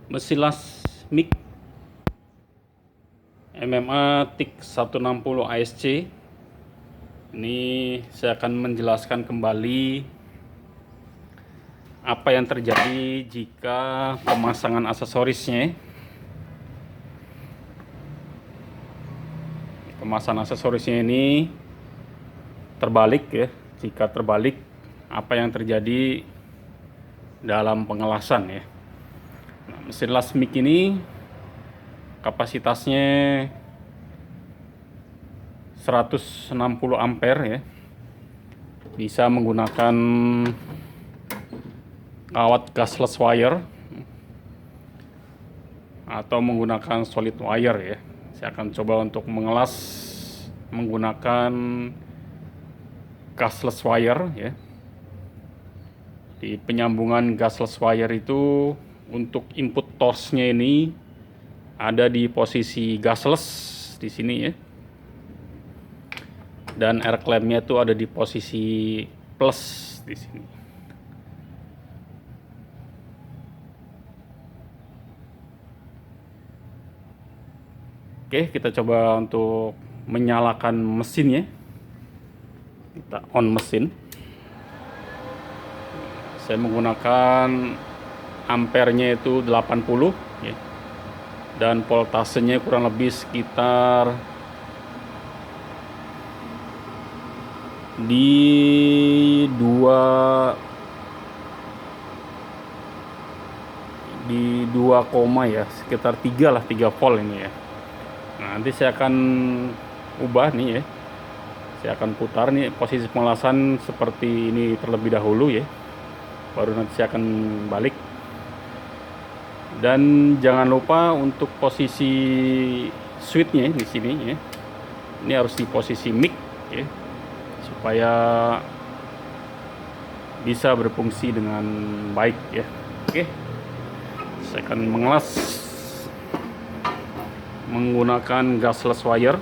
Mesin las mic MMA TIC 160 ASC. Ini saya akan menjelaskan kembali apa yang terjadi jika pemasangan aksesorisnya. Pemasangan aksesorisnya ini terbalik ya. Jika terbalik, apa yang terjadi dalam pengelasan ya. Nah, mesin las mic ini kapasitasnya 160 ampere ya. Bisa menggunakan kawat gasless wire atau menggunakan solid wire ya. Saya akan coba untuk mengelas menggunakan gasless wire ya. Di penyambungan gasless wire itu untuk input torch-nya ini ada di posisi gasless di sini ya. Dan air clamp-nya itu ada di posisi plus di sini. Oke, kita coba untuk menyalakan mesinnya. Kita on mesin. Saya menggunakan ampernya itu 80 ya. Dan voltasenya kurang lebih sekitar di 2 koma ya, sekitar 3 lah, 3 volt ini ya. Nah, nanti saya akan ubah nih ya. Saya akan putar nih posisi pengelasan seperti ini terlebih dahulu ya. Baru nanti saya akan balik. Dan jangan lupa untuk posisi switchnya di sini ya. Ini harus di posisi mic ya, supaya bisa berfungsi dengan baik ya. Oke, saya akan mengelas menggunakan gasless wire.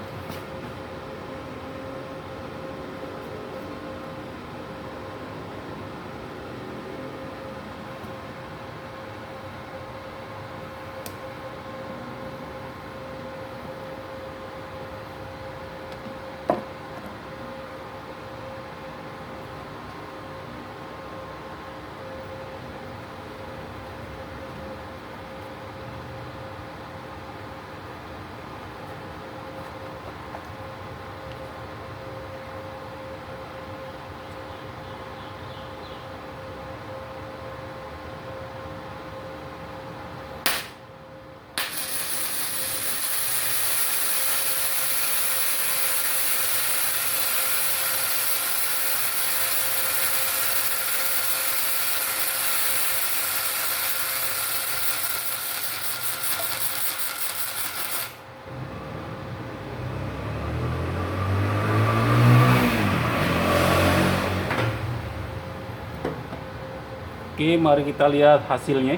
Oke, mari kita lihat hasilnya.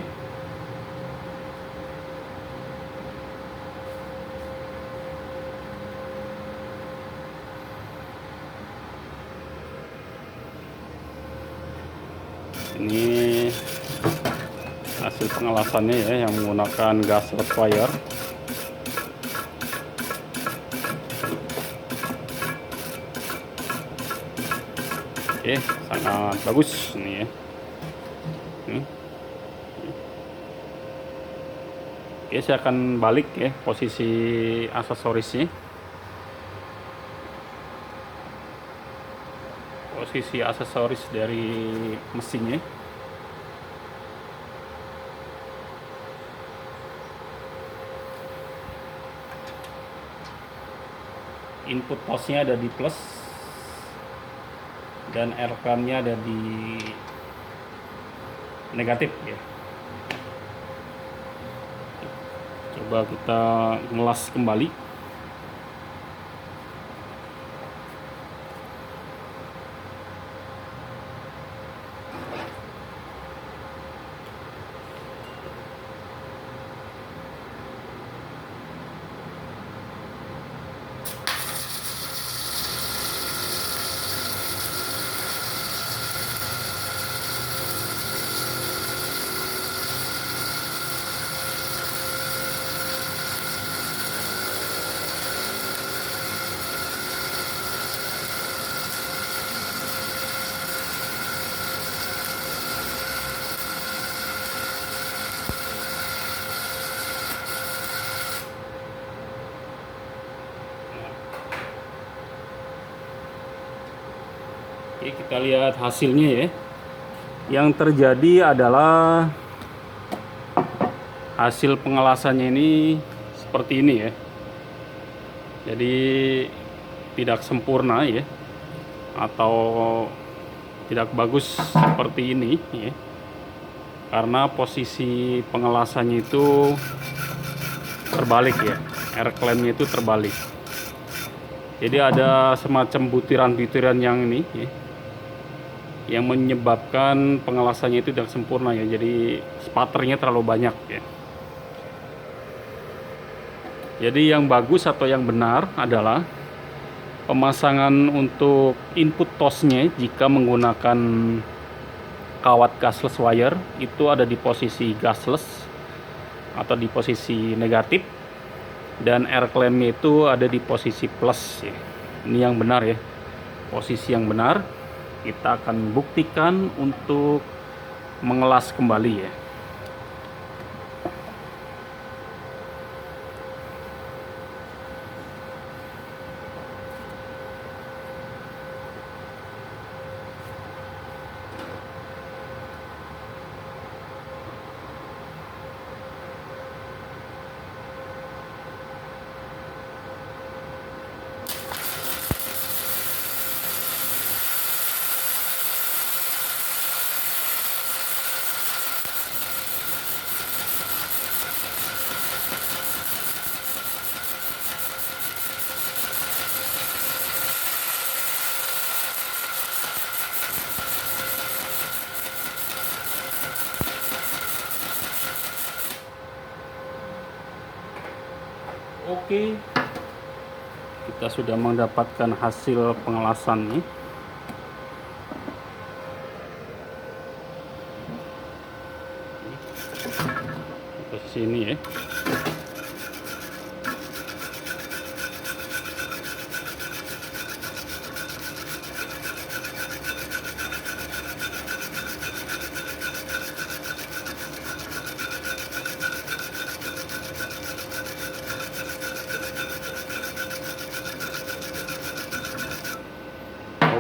Ini hasil pengelasannya ya, yang menggunakan gasless wire. Oke, sangat bagus ini ya. Oke, saya akan balik ya posisi aksesorisnya. Posisi aksesoris dari mesinnya. Input torch-nya ada di plus dan air clamp-nya ada di negatif ya. Coba kita ngelas kembali. Oke, kita lihat hasilnya ya. Yang terjadi adalah hasil pengelasannya ini seperti ini ya. Jadi tidak sempurna ya, atau tidak bagus seperti ini ya, karena posisi pengelasannya itu terbalik ya, air clampnya itu terbalik. Jadi ada semacam butiran-butiran yang ini ya, yang menyebabkan pengelasannya itu tidak sempurna ya, jadi spatternya terlalu banyak ya. Jadi yang bagus atau yang benar adalah pemasangan untuk input TOS-nya jika menggunakan kawat gasless wire itu ada di posisi gasless atau di posisi negatif, dan air clamp itu ada di posisi plus ya. Ini yang benar ya, posisi yang benar. Kita akan buktikan untuk mengelas kembali ya. Oke, kita sudah mendapatkan hasil pengelasan nih. Posisi ini ya.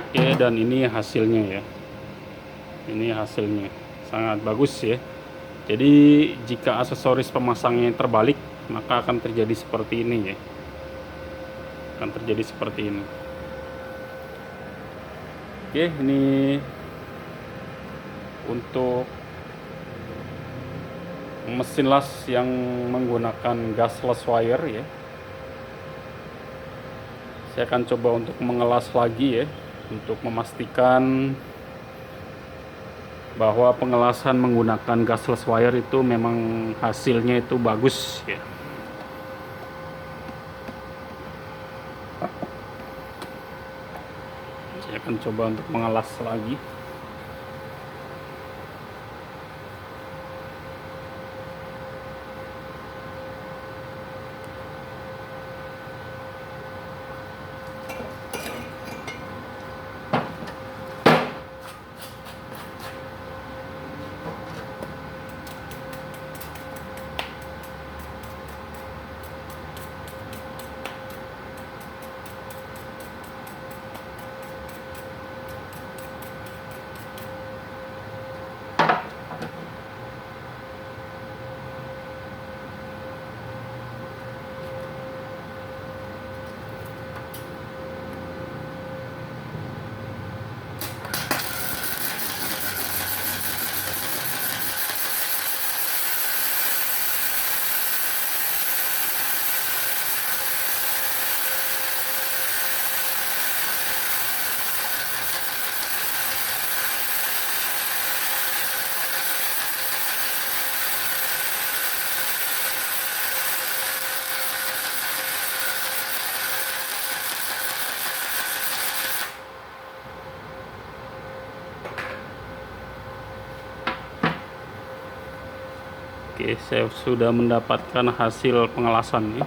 Oke, dan ini hasilnya ya. Ini hasilnya sangat bagus ya. Jadi jika aksesoris pemasangnya terbalik, maka akan terjadi seperti ini ya. Akan terjadi seperti ini. Oke, ini untuk mesin las yang menggunakan gasless wire ya. Saya akan coba untuk mengelas lagi ya, untuk memastikan bahwa pengelasan menggunakan gasless wire itu memang hasilnya itu bagus ya. Saya akan coba untuk mengelas lagi. Oke, saya sudah mendapatkan hasil pengelasan nih.